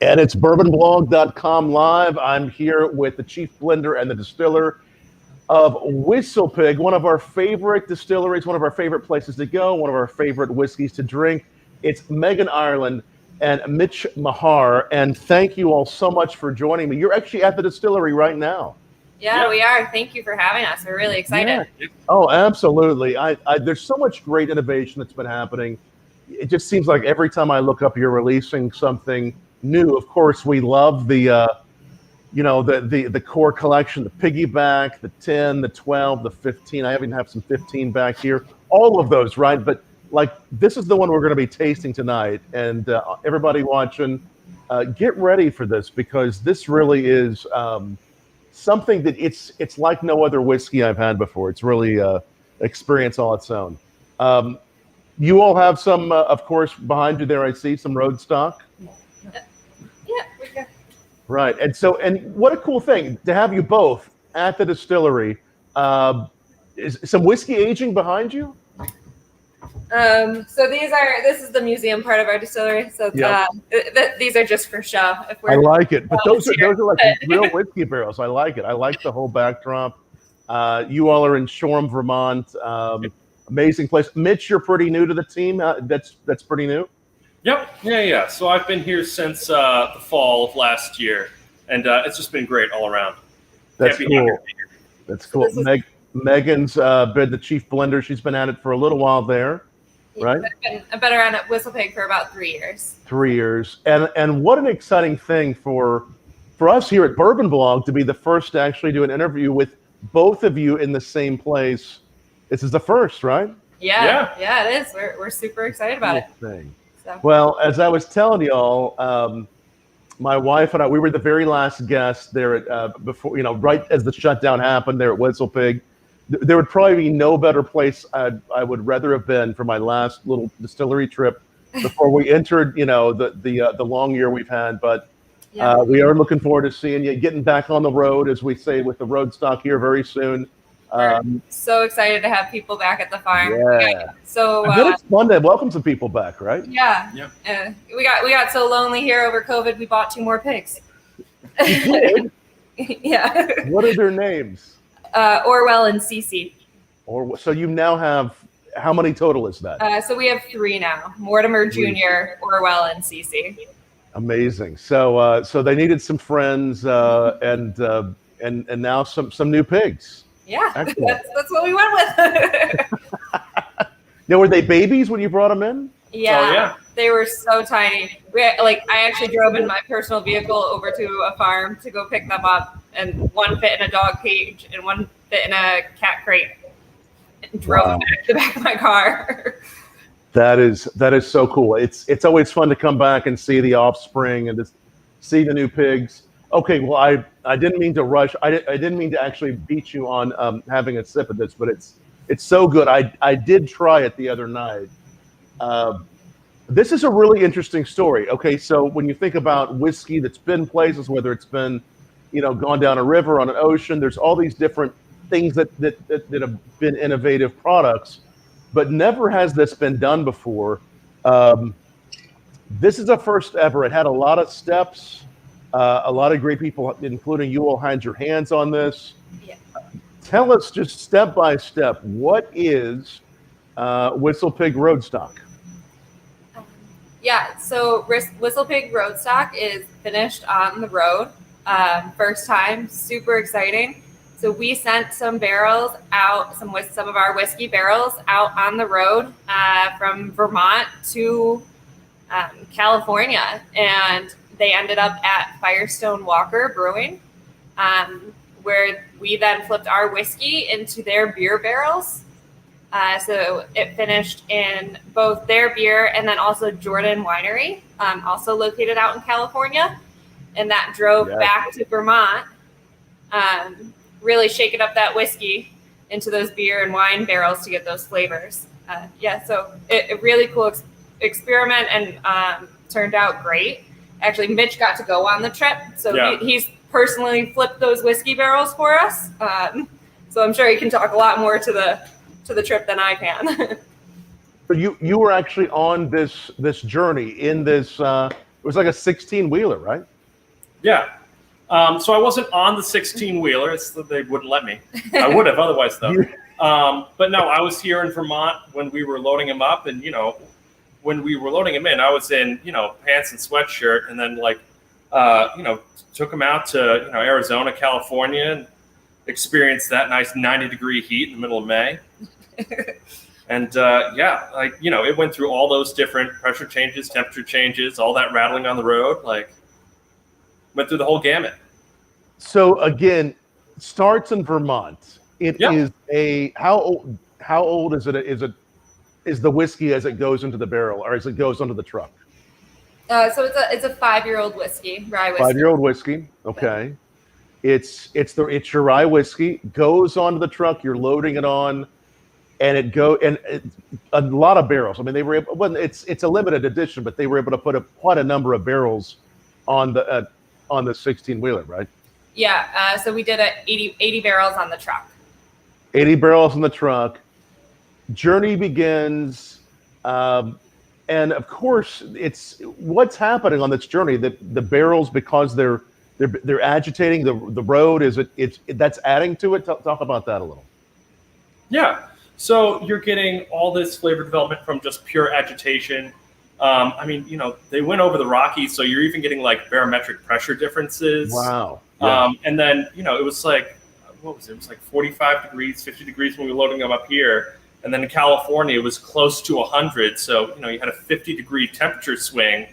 And it's BourbonBlog.com live. I'm here with the chief blender and the distiller of WhistlePig, one of our favorite distilleries, one of our favorite places to go, one of our favorite whiskeys to drink. It's Meghan, Ireland, and Mitch Mahar. And thank you all so much for joining me. You're actually at the distillery right now. Yeah, we are. Thank you for having us. We're really excited. Yeah. Oh, absolutely. There's so much great innovation that's been happening. It just seems like every time I look up, you're releasing something new. Of course, we love the core collection, the piggyback, the 10, the 12, the 15. I even have some 15 back here. All of those, right? But like this is the one we're going to be tasting tonight, and everybody watching, get ready for this because this really is something that it's like no other whiskey I've had before. It's really experience all its own. You all have some, of course, behind you there. I see some roadstock. Yeah. Right, and what a cool thing to have you both at the distillery. Is some whiskey aging behind you? So this is the museum part of our distillery. So these are just for show. I like it, but those are like real whiskey barrels. I like it. I like the whole backdrop. You all are in Shoreham, Vermont. Amazing place. Mitch, you're pretty new to the team. That's pretty new. Yep. Yeah. So I've been here since the fall of last year, and it's just been great all around. That's cool. That's cool. Meghan's been the chief blender. She's been at it for a little while there, right? I've been around at WhistlePig for about 3 years. 3 years, and what an exciting thing for us here at BourbonBlog to be the first to actually do an interview with both of you in the same place. This is the first, right? Yeah, it is. We're super excited about it. So. Well, as I was telling y'all, my wife and I, we were the very last guests there at before, right as the shutdown happened there at WhistlePig. There would probably be no better place I would rather have been for my last little distillery trip before we entered, the long year we've had. But we are looking forward to seeing you getting back on the road, as we say, with the roadstock here very soon. We're so excited to have people back at the farm. Yeah. So I bet it's fun to welcome some people back, right? Yeah. We got so lonely here over COVID. We bought 2 more pigs. You did? Yeah. What are their names? Orwell and Cece. So you now have, how many total is that? So we have 3 now: Mortimer Jr., Orwell, and Cece. Amazing. So they needed some friends, and now some new pigs. Yeah, that's what we went with. Now, were they babies when you brought them in? Yeah, They were so tiny. I actually drove in my personal vehicle over to a farm to go pick them up, and one fit in a dog cage and one fit in a cat crate, and drove them back to the back of my car. That is so cool. It's always fun to come back and see the offspring and to see the new pigs. Okay, well, I didn't mean to rush. I didn't mean to actually beat you on having a sip of this, but it's so good. I did try it the other night. This is a really interesting story. Okay, so when you think about whiskey that's been places, whether it's been, gone down a river, on an ocean, there's all these different things that have been innovative products, but never has this been done before. This is a first ever. It had a lot of steps. A lot of great people, including you all, had your hands on this. Yeah. Tell us just step by step, what is WhistlePig RoadStock? So WhistlePig RoadStock is finished on the road. First time, super exciting. So we sent some barrels out, some of our whiskey barrels out on the road from Vermont to California, and they ended up at Firestone Walker Brewing, where we then flipped our whiskey into their beer barrels. So it finished in both their beer and then also Jordan Winery, also located out in California. And that drove back to Vermont, really shaking up that whiskey into those beer and wine barrels to get those flavors. So a really cool experiment and turned out great. Actually, Mitch got to go on the trip, so he's personally flipped those whiskey barrels for us. So I'm sure he can talk a lot more to the trip than I can. But you were actually on this journey in this was like a 16-wheeler, right? Yeah. So I wasn't on the 16-wheeler. It's that they wouldn't let me. I would have otherwise, though. But no, I was here in Vermont when we were loading him up. And, when we were loading him in, I was in, pants and sweatshirt. And then, took him out to, Arizona, California, and experienced that nice 90-degree heat in the middle of May. And, it went through all those different pressure changes, temperature changes, all that rattling on the road, went through the whole gamut. So again, starts in Vermont. It is how old is it? Is the whiskey as it goes into the barrel or as it goes onto the truck? So it's a 5-year-old whiskey, rye whiskey. 5-year-old whiskey. Okay. It's your rye whiskey, goes onto the truck, you're loading it on, and a lot of barrels. I mean, they were able, it's a limited edition, but they were able to put quite a number of barrels on the 16-wheeler, right? Yeah, so we did 80 barrels on the truck. 80 barrels on the truck. Journey begins, and of course, it's what's happening on this journey. That the barrels, because they're agitating the road. That's adding to it. Talk about that a little. Yeah. So you're getting all this flavor development from just pure agitation. They went over the Rockies, so you're even getting barometric pressure differences. Wow. Yeah. And then, it was what was it? It was 45 degrees, 50 degrees when we were loading them up here. And then in California, it was close to 100. So, you had a 50-degree temperature swing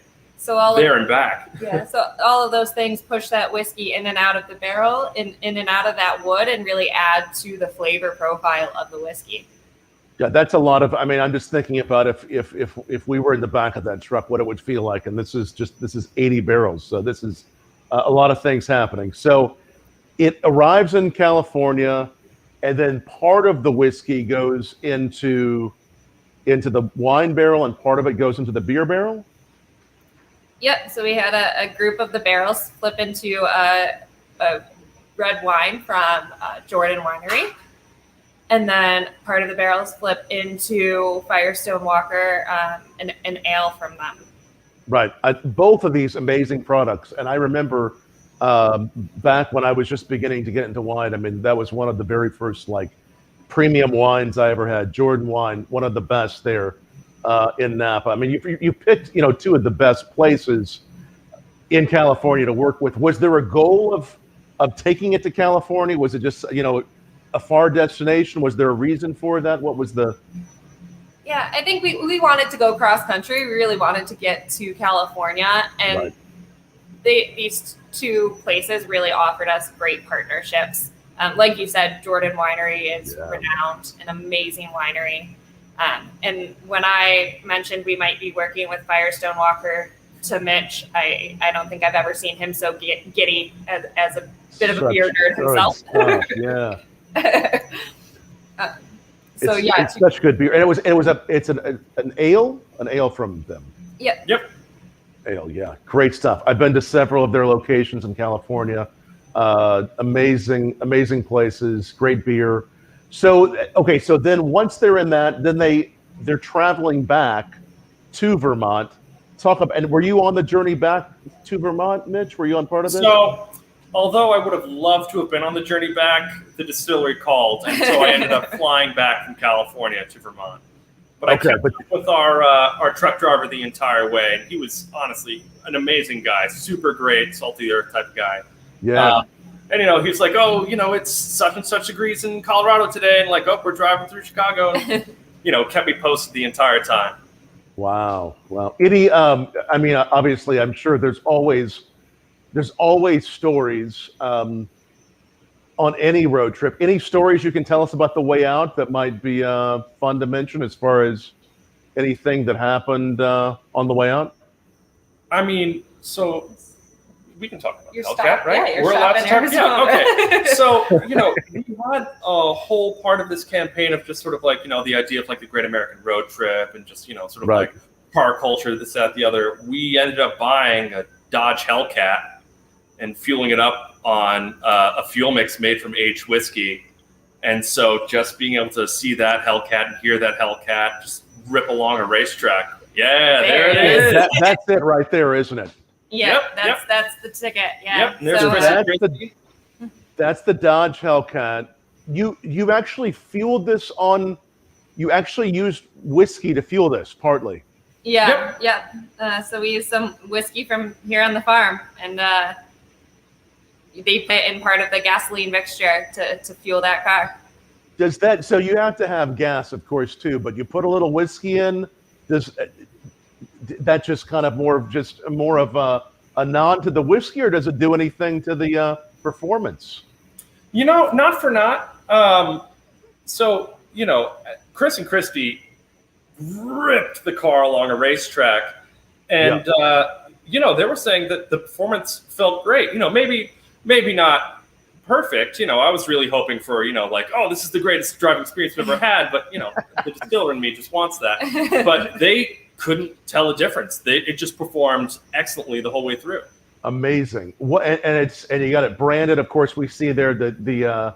and back. Yeah, so all of those things push that whiskey in and out of the barrel, in and out of that wood, and really add to the flavor profile of the whiskey. Yeah, that's a lot of. I mean, I'm just thinking about if we were in the back of that truck, what it would feel like. And this is 80 barrels, so this is a lot of things happening. So it arrives in California, and then part of the whiskey goes into the wine barrel, and part of it goes into the beer barrel. Yep. So we had a group of the barrels flip into a red wine from Jordan Winery. And then part of the barrels flip into Firestone Walker, an ale from them. Right. Both of these amazing products. And I remember back when I was just beginning to get into wine, I mean, that was one of the very first premium wines I ever had. Jordan wine, one of the best there in Napa. I mean, you picked, two of the best places in California to work with. Was there a goal of taking it to California? Was it just, a far destination? Was there a reason for that? What was the... Yeah, I think we wanted to go cross country. We really wanted to get to California, and right. These two places really offered us great partnerships. Like you said, Jordan Winery is renowned, an amazing winery. And when I mentioned we might be working with Firestone Walker to Mitch, I don't think I've ever seen him so giddy as a bit of a beer nerd himself. Yeah. It's such good beer, and it's an ale from them. Yep. Ale, yeah, great stuff. I've been to several of their locations in California. Amazing places, great beer. So then once they're in that, then they're traveling back to Vermont. And were you on the journey back to Vermont, Mitch? Were you on part of it? So, although I would have loved to have been on the journey back, the distillery called, and so I ended up flying back from California to Vermont. But I kept up with our truck driver the entire way, and he was honestly an amazing guy, super great, salty earth type of guy. Yeah. And he was like, it's such and such degrees in Colorado today, and we're driving through Chicago, and, kept me posted the entire time. Wow. Eddie, obviously, I'm sure there's always stories on any road trip. Any stories you can tell us about the way out that might be fun to mention as far as anything that happened on the way out? I mean, so we can talk about Hellcat, right? Yeah, we're allowed to talk. Yeah, okay. So, we had a whole part of this campaign of just sort of the idea of the Great American Road Trip and just, sort of right. car culture, this, that, the other. We ended up buying a Dodge Hellcat and fueling it up on a fuel mix made from aged whiskey. And so just being able to see that Hellcat and hear that Hellcat just rip along a racetrack Yeah, there it is. That's it right there, isn't it? Yeah, that's the ticket. Yeah. Yep. So, That's the Dodge Hellcat. You've actually fueled this on. You actually used whiskey to fuel this partly. yeah. So we use some whiskey from here on the farm, and they put it in part of the gasoline mixture to fuel that car. Does that? So you have to have gas, of course, too. But you put a little whiskey in. Does that just kind of more of a nod to the whiskey, or does it do anything to the performance? Not for not. So Chris and Christy ripped the car along a racetrack, and they were saying that the performance felt great. Maybe not perfect. I was really hoping for this is the greatest driving experience we've ever had. But the distiller in me just wants that. But they couldn't tell a difference. It just performed excellently the whole way through. Amazing. And you got it branded. Of course, we see there the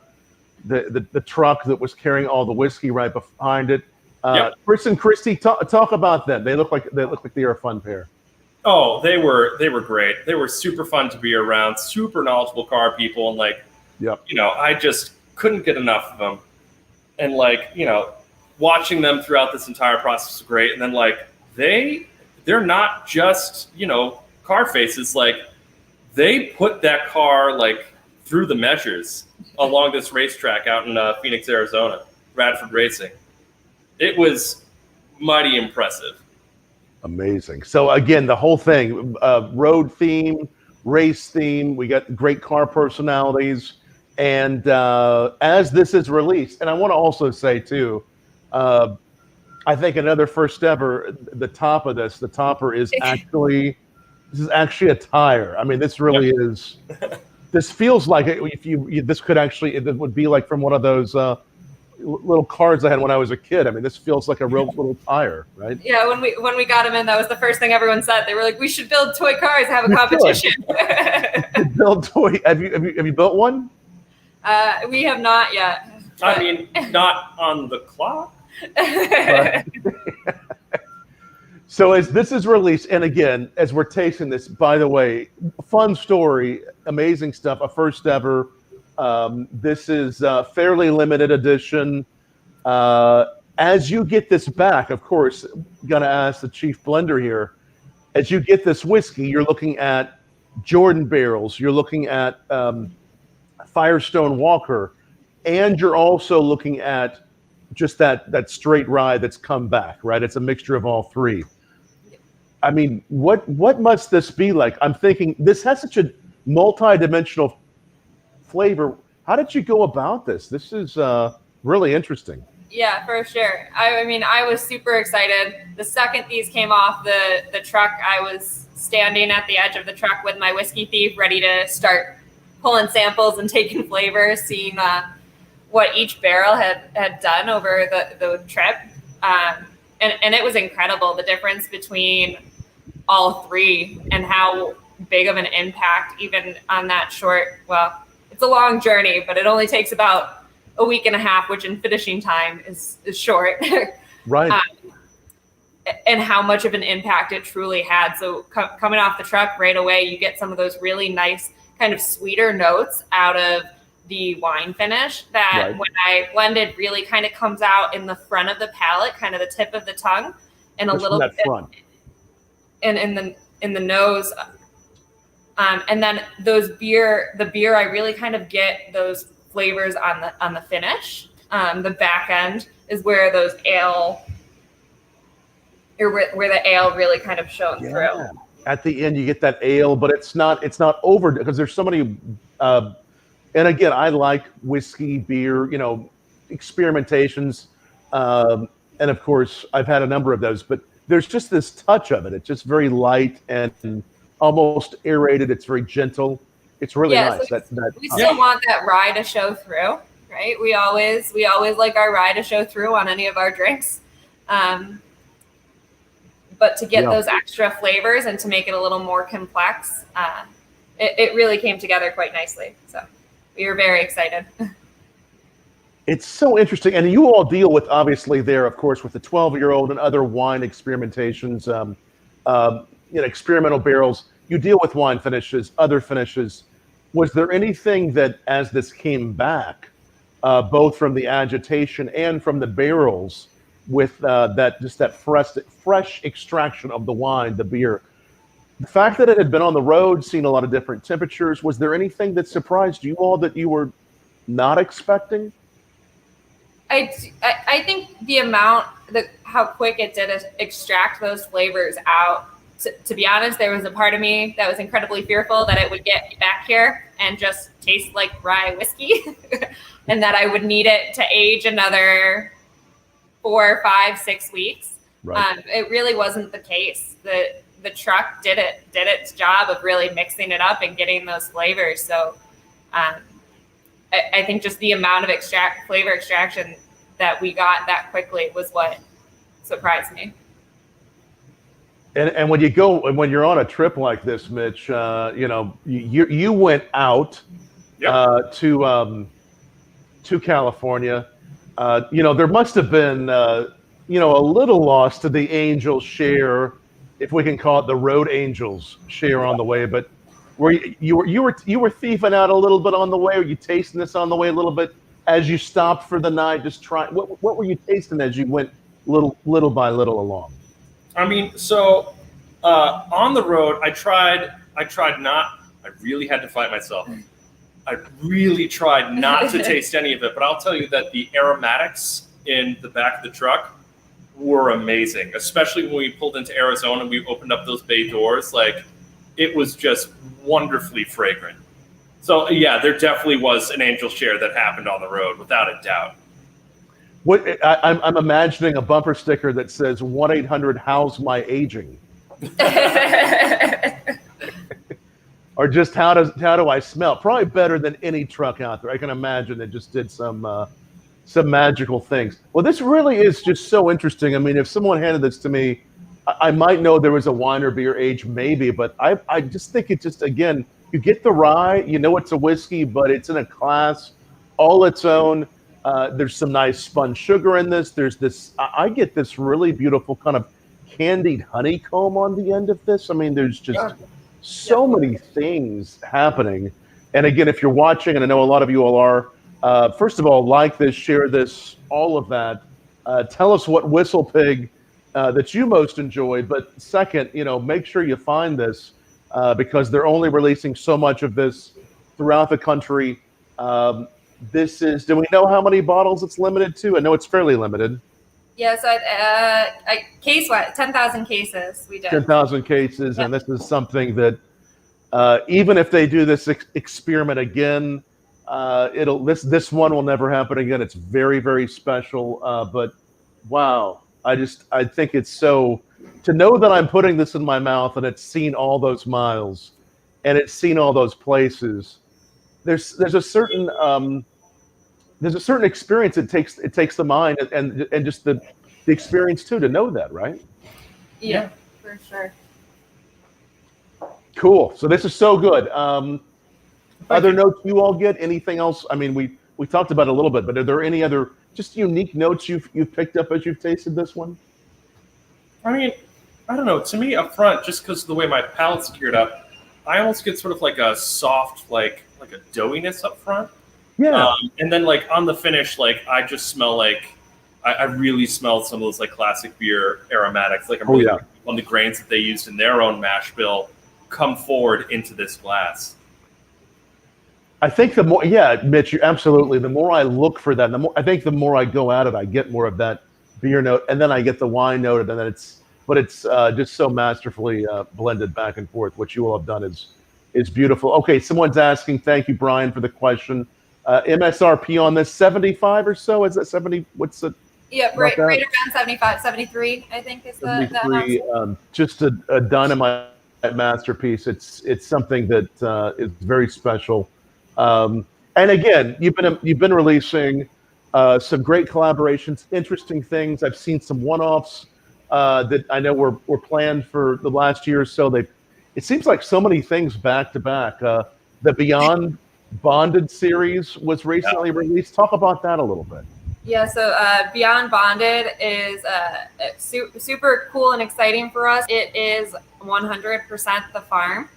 truck that was carrying all the whiskey right behind it. Chris and Christy, talk about them. They look like they are a fun pair. Oh, they were great. They were super fun to be around. Super knowledgeable car people, and I just couldn't get enough of them. And watching them throughout this entire process was great. And then they're not just car faces. They put that car through the measures along this racetrack out in Phoenix, Arizona, Radford Racing. It was mighty impressive. Amazing. So again, the whole thing, road theme, race theme, we got great car personalities. And as this is released, and I want to also say too, I think another first ever, the topper is actually a tire. I mean, this really is. This feels like this would be like from one of those little cards I had when I was a kid. I mean, this feels like a real little tire, right? Yeah, when we got them in, that was the first thing everyone said. They were like, "We should build toy cars, have a competition." Build toy. Have you built one? We have not yet. I mean, not on the clock. So as this is released, and again, as we're tasting this, by the way, fun story, amazing stuff, a first ever. This is a fairly limited edition. As you get this back, of course, gonna ask the chief blender here. As you get this whiskey, you're looking at Jordan barrels, you're looking at Firestone Walker, and you're also looking at just that straight rye that's come back, right? It's a mixture of all three. I mean, what must this be like? I'm thinking this has such a multi-dimensional flavor. How did you go about this? This is really interesting. Yeah, for sure. I was super excited. The second these came off the truck, I was standing at the edge of the truck with my whiskey thief, ready to start pulling samples and taking flavors, seeing what each barrel had done over the trip. And it was incredible, the difference between all three and how big of an impact, even on that short, well, it's a long journey, but it only takes about a week and a half, which in finishing time is short. Right. And how much of an impact it truly had. So coming off the truck right away, you get some of those really nice kind of sweeter notes out of the wine finish that when I blended really kind of comes out in the front of the palate, kind of the tip of the tongue, and just a little bit front. And in the nose. And then the beer, I really kind of get those flavors on the finish. The back end is where those ale, or where the ale really kind of shone through. At the end, you get that ale, but it's not over, because there's so many. And again, I like whiskey, beer, experimentations, and of course, I've had a number of those. But there's just this touch of it. It's just very light and almost aerated. It's very gentle. It's really nice. So we still want that rye to show through, right? We always like our rye to show through on any of our drinks. But to get those extra flavors and to make it a little more complex, it really came together quite nicely. So we were very excited. It's so interesting, and you all deal with, obviously there, of course, with the 12-year-old and other wine experimentations, experimental barrels. You deal with wine finishes, other finishes. Was there anything that, as this came back, both from the agitation and from the barrels, with that fresh extraction of the wine, the beer, the fact that it had been on the road, seen a lot of different temperatures, was there anything that surprised you all that you were not expecting? I think the amount, how quick it did extract those flavors out. To be honest, there was a part of me that was incredibly fearful that it would get back here and just taste like rye whiskey, and that I would need it to age another 4, 5, 6 weeks. Right. It really wasn't the case. The truck did its job of really mixing it up and getting those flavors. So I think just the amount of flavor extraction that we got that quickly was what surprised me. And when you're on a trip like this, Mitch, you went out to California. There must have been a little loss to the angel share, if we can call it the road angels share on the way. But were you were thieving out a little bit on the way? Were you tasting this on the way a little bit as you stopped for the night? Just trying. What were you tasting as you went little by little along? I mean, so on the road, I tried not. I really had to fight myself. I really tried not to taste any of it, but I'll tell you that the aromatics in the back of the truck were amazing, especially when we pulled into Arizona and we opened up those bay doors. Like, it was just wonderfully fragrant. So yeah, there definitely was an angel share that happened on the road, without a doubt. I'm imagining a bumper sticker that says 1-800 how's my aging? Or just how do I smell? Probably better than any truck out there. I can imagine it just did some magical things. Well, this really is just so interesting. I mean, if someone handed this to me, I might know there was a wine or beer age, maybe, but I just think it just, again, you get the rye, it's a whiskey, but it's in a class all its own. There's some nice spun sugar in this. There's this, I get this really beautiful kind of candied honeycomb on the end of this. I mean, there's just so many things happening. And again, if you're watching, and I know a lot of you all are, first of all, like this, share this, all of that. Tell us what WhistlePig that you most enjoyed. But second, make sure you find this because they're only releasing so much of this throughout the country. This is, do we know how many bottles it's limited to? I know it's fairly limited. Yeah, so case-wise, 10,000 cases we did. 10,000 cases, and this is something that even if they do this experiment again, this one will never happen again. It's very, very special. But wow, I think it's so, to know that I'm putting this in my mouth and it's seen all those miles and it's seen all those places. There's a certain experience it takes the mind and just the experience too to know that, right? Yeah, for sure. Cool. So this is so good. Other notes you all get? Anything else? I mean, we talked about it a little bit, but are there any other just unique notes you've picked up as you've tasted this one? I mean, I don't know. To me, up front, just because of the way my palate's geared up, I almost get sort of like a soft, like a doughiness up front. Yeah. And then like on the finish, like I just smell like I really smelled some of those like classic beer aromatics. Like I'm really on the grains that they used in their own mash bill come forward into this glass. I think the more, Mitch, absolutely. The more I look for that, the more I go at it, I get more of that beer note, and then I get the wine note, and then it's just so masterfully blended back and forth. What you all have done is beautiful. Okay, someone's asking. Thank you, Brian, for the question. MSRP on this 75 or so. Is that 70? What's the? Yeah, right around 75, 73. I think is the. Just a dynamite masterpiece. It's something that is very special. And again, you've been releasing some great collaborations, interesting things. I've seen some one-offs that I know were planned for the last year or so. It seems like so many things back to back. The Beyond Bonded series was recently released. Talk about that a little bit. Yeah, so Beyond Bonded is super cool and exciting for us. It is 100% the farm,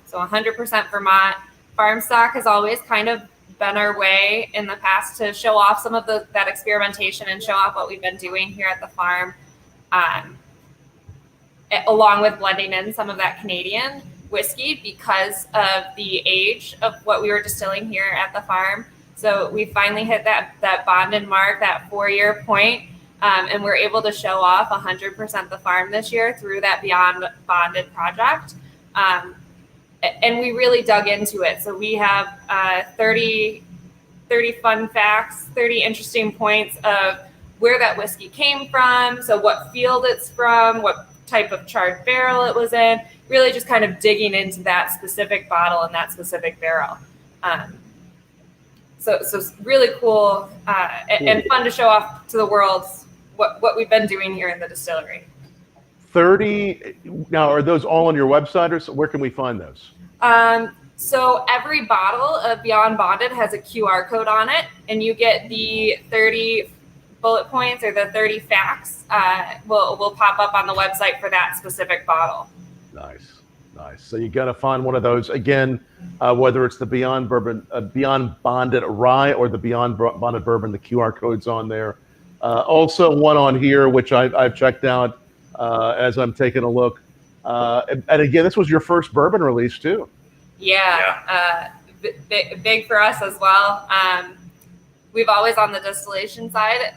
so 100% Vermont. Farm stock has always kind of been our way in the past to show off some of that experimentation and show off what we've been doing here at the farm, along with blending in some of that Canadian whiskey because of the age of what we were distilling here at the farm. So we finally hit that bonded mark, that 4-year point, and we're able to show off 100% the farm this year through that Beyond Bonded project. And we really dug into it. So we have 30 fun facts, 30 interesting points of where that whiskey came from, so what field it's from, what type of charred barrel it was in, really just kind of digging into that specific bottle and that specific barrel. So really cool and fun to show off to the world what we've been doing here in the distillery. 30, now are those all on your website, or where can we find those? So every bottle of Beyond Bonded has a QR code on it, and you get the 30 bullet points or the 30 facts will pop up on the website for that specific bottle. Nice. So you got to find one of those again, whether it's the Beyond Bonded Rye or the Beyond Bonded Bourbon. The QR code's on there. Also, one on here which I've checked out as I'm taking a look. And again, this was your first bourbon release too. Yeah. Big for us as well. We've always on the distillation side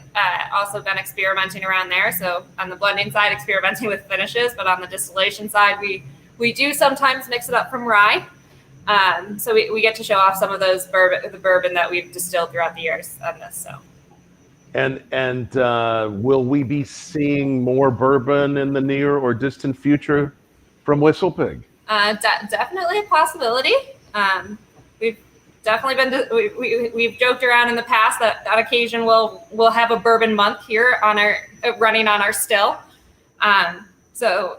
also been experimenting around there. So on the blending side, experimenting with finishes, but on the distillation side, we do sometimes mix it up from rye. So we get to show off some of those the bourbon that we've distilled throughout the years on this. So. And will we be seeing more bourbon in the near or distant future from WhistlePig? Definitely a possibility. We've definitely been we've joked around in the past that on occasion we'll have a bourbon month here on running on our still. So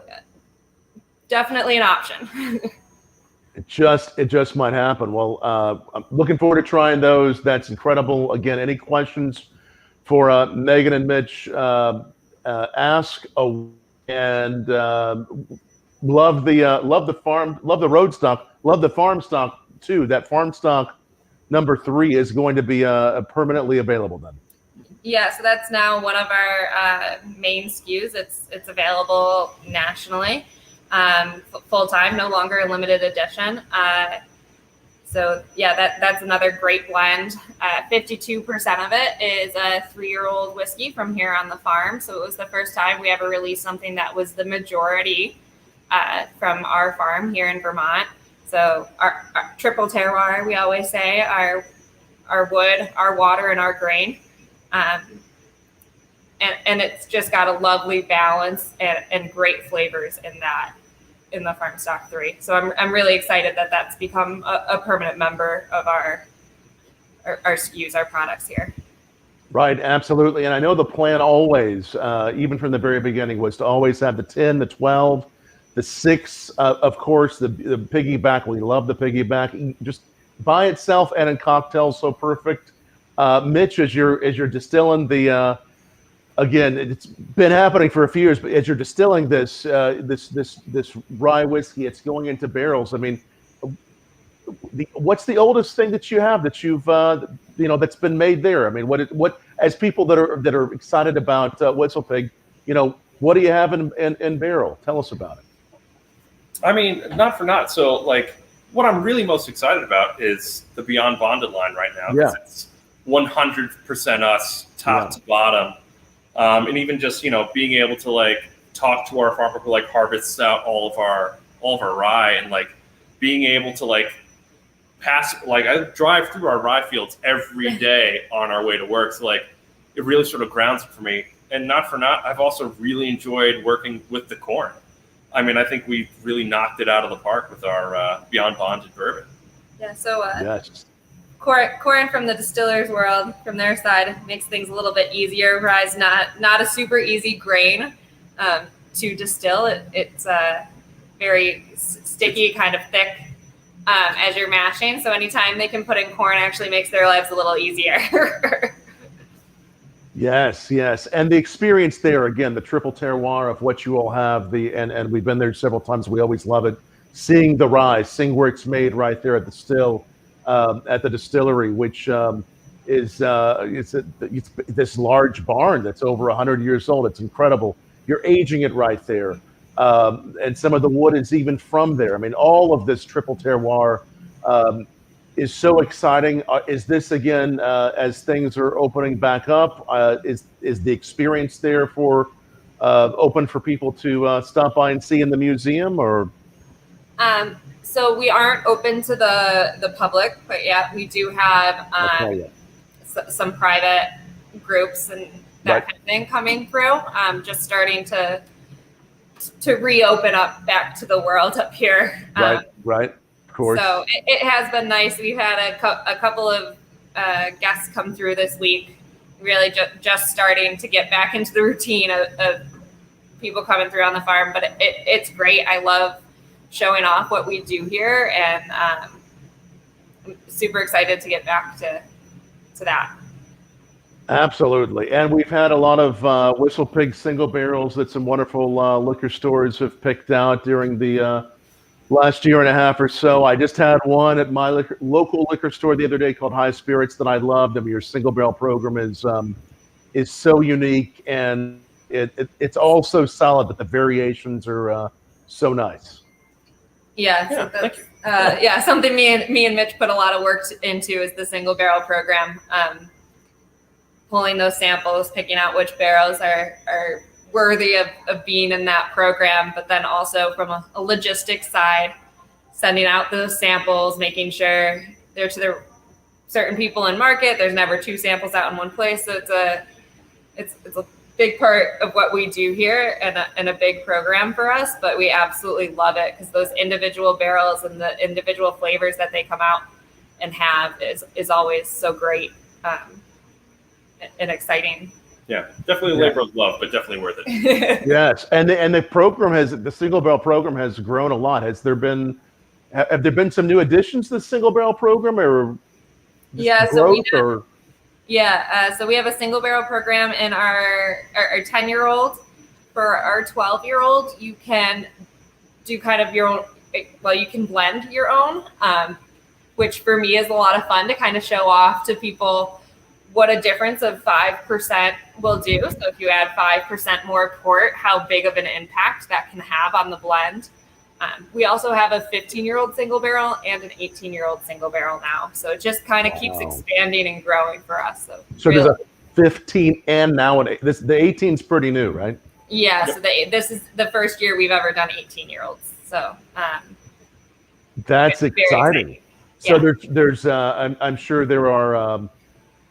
definitely an option. It just might happen. Well, I'm looking forward to trying those. That's incredible. Again, any questions for Meghan and Mitch, ask. And love the farm, love the roadstock, love the farm stock too. That farm stock number 3 is going to be permanently available then. Yeah, so that's now one of our main SKUs. It's available nationally, full time, no longer a limited edition. So yeah, that's another great blend. 52% of it is a 3-year-old whiskey from here on the farm. So it was the first time we ever released something that was the majority from our farm here in Vermont. So our triple terroir, we always say, our wood, our water, and our grain. And it's just got a lovely balance and great flavors in the Farm Stock 3. So I'm really excited that that's become a permanent member of our SKUs, our products here. Right, absolutely. And I know the plan always, even from the very beginning, was to always have the 10, the 12, the 6, of course, the piggyback. We love the piggyback. Just by itself and in cocktails, so perfect. Mitch, as you're distilling the, again, it's been happening for a few years, but as you're distilling this rye whiskey, it's going into barrels. I mean, what's the oldest thing that you have that you've that's been made there? I mean, what as people that are excited about WhistlePig, what do you have in barrel? Tell us about it. I mean, not for naught. So, like, what I'm really most excited about is the Beyond Bonded line right now. Yeah. It's 100% us, top to bottom. And even just, being able to like talk to our farmer who like harvests out all of our rye, and like being able to like pass, like I drive through our rye fields every day on our way to work. So like it really sort of grounds it for me. And not for naught, I've also really enjoyed working with the corn. I mean, I think we really knocked it out of the park with our Beyond Bonded bourbon. Yeah. So yes. Corn from the distiller's world, from their side, makes things a little bit easier. Rye's not a super easy grain to distill. It's very sticky, kind of thick as you're mashing. So anytime they can put in corn actually makes their lives a little easier. Yes, yes. And the experience there, again, the triple terroir of what you all have, and we've been there several times. We always love it. Seeing the rye, seeing where it's made right there at the at the distillery, which is it's this large barn that's over 100 years old. It's incredible. You're aging it right there. And some of the wood is even from there. I mean, all of this triple terroir is so exciting. Is this again, as things are opening back up, is the experience there for open for people to stop by and see in the museum, or? So we aren't open to the public, but yeah, we do have some private groups and that kind of thing coming through. Just starting to reopen up back to the world up here. Right. Of course. So it has been nice. We've had a couple of guests come through this week, really just starting to get back into the routine of people coming through on the farm. But it's great. I love showing off what we do here, and I'm super excited to get back to that. Absolutely. And we've had a lot of WhistlePig single barrels that some wonderful liquor stores have picked out during the last year and a half or so. I just had one at my local liquor store the other day called High Spirits that I loved. I mean, your single barrel program is so unique, and it's all so solid that the variations are so nice. Yeah, so that's, something me and Mitch put a lot of work into is the single barrel program. Pulling those samples, picking out which barrels are worthy of being in that program, but then also from a logistics side, sending out those samples, making sure they're to the certain people in market. There's never two samples out in one place. So it's a big part of what we do here, and a big program for us, but we absolutely love it because those individual barrels and the individual flavors that they come out and have is always so great and exciting. Yeah, definitely a labor of love, but definitely worth it. Yes, and the single barrel program has grown a lot. Have there been some new additions to the single barrel program, or so we have a single barrel program in our 10-year-old. For our 12-year-old, you can do kind of your own. Well, you can blend your own, which for me is a lot of fun to kind of show off to people what a difference of 5% will do. So if you add 5% more port, how big of an impact that can have on the blend. We also have a 15-year-old single barrel and an 18-year-old single barrel now. So it just kind of keeps expanding and growing for us. So really, there's a 15 and now the 18 is pretty new, right? Yeah. Yep. So this is the first year we've ever done 18-year-olds. So that's exciting. So there's I'm sure there are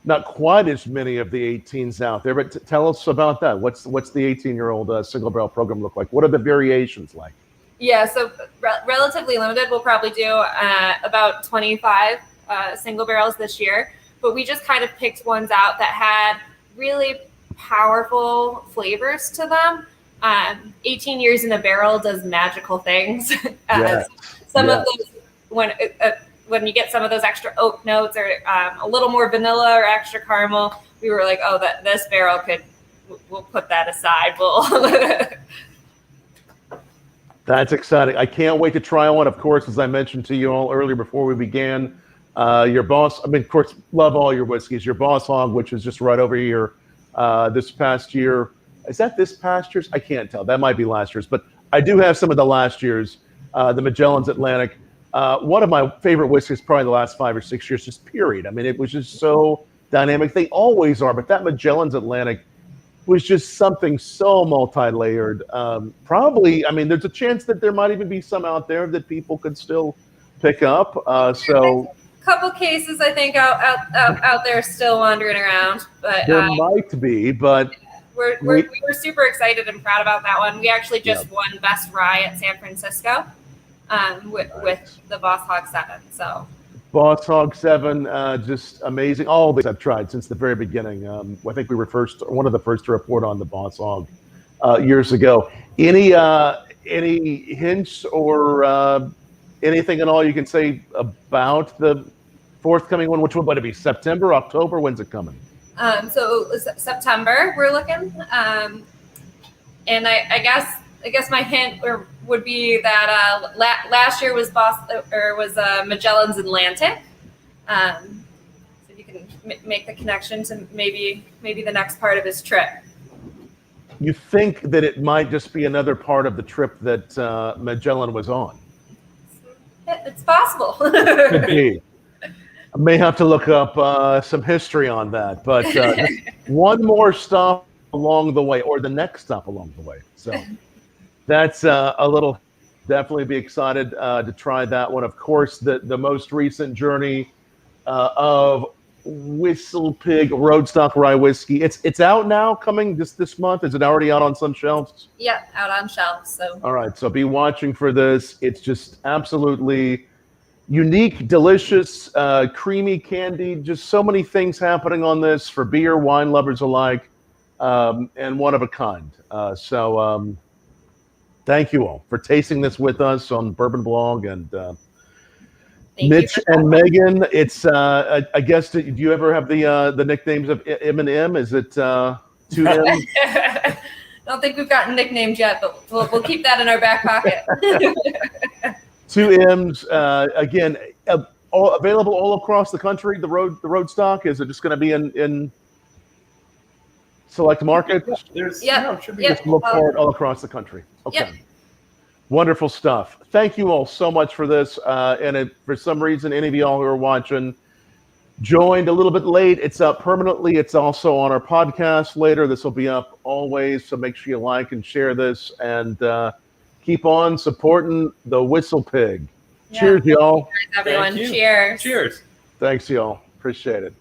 not quite as many of the 18s out there, but tell us about that. What's the 18-year-old single barrel program look like? What are the variations like? Yeah, so relatively limited. We'll probably do about 25 single barrels this year, but we just kind of picked ones out that had really powerful flavors to them. 18 years in a barrel does magical things. Some of those, when you get some of those extra oak notes or a little more vanilla or extra caramel, we were like, oh, this barrel we'll put that aside. That's exciting. I can't wait to try one. Of course, as I mentioned to you all earlier before we began, your boss, of course, love all your whiskeys. Your Boss Hog, which is just right over here this past year. Is that this past year's? I can't tell. That might be last year's, but I do have some of the last year's, the Magellan's Atlantic. One of my favorite whiskeys probably the last 5 or 6 years, just period. I mean, it was just so dynamic. They always are, but that Magellan's Atlantic was just something so multi-layered. Probably, there's a chance that there might even be some out there that people could still pick up. So a couple cases, I think, out there still wandering around. But there might be, but we were super excited and proud about that one. We actually just won Best Rye at San Francisco with the Boss Hog 7. So Boss Hog 7, just amazing. All these I've tried since the very beginning. I think we were one of the first to report on the Boss Hog years ago. Any hints or anything at all you can say about the forthcoming one? Which one would it be? September, October? When's it coming? So September we're looking, and I guess my hint would be that last year was Magellan's Atlantic. So you can make the connection to maybe the next part of his trip. You think that it might just be another part of the trip that Magellan was on? It's possible. Could be. I may have to look up some history on that, but one more stop along the way, or the next stop along the way. So that's a little, definitely be excited to try that one. Of course, the most recent journey of WhistlePig RoadStock Rye Whiskey. It's out now, coming this month. Is it already out on some shelves? Yeah, out on shelves. So all right, so be watching for this. It's just absolutely unique, delicious, creamy candy. Just so many things happening on this for beer, wine lovers alike, and one of a kind. So thank you all for tasting this with us on BourbonBlog, and Mitch and Meghan. It's I guess, do you ever have the nicknames of M and M? Is it two M's? I don't think we've gotten nicknames yet, but we'll keep that in our back pocket. Two M's. Again, available all across the country. The roadstock, is it just going to be in select markets? Just look for it all across the country. Okay. Yep. Wonderful stuff. Thank you all so much for this. And if for some reason any of y'all who are watching joined a little bit late, it's up permanently. It's also on our podcast later. This will be up always. So make sure you like and share this, and keep on supporting the WhistlePig. Yeah. Cheers, y'all. Everyone. Cheers. Cheers. Thanks, y'all. Appreciate it.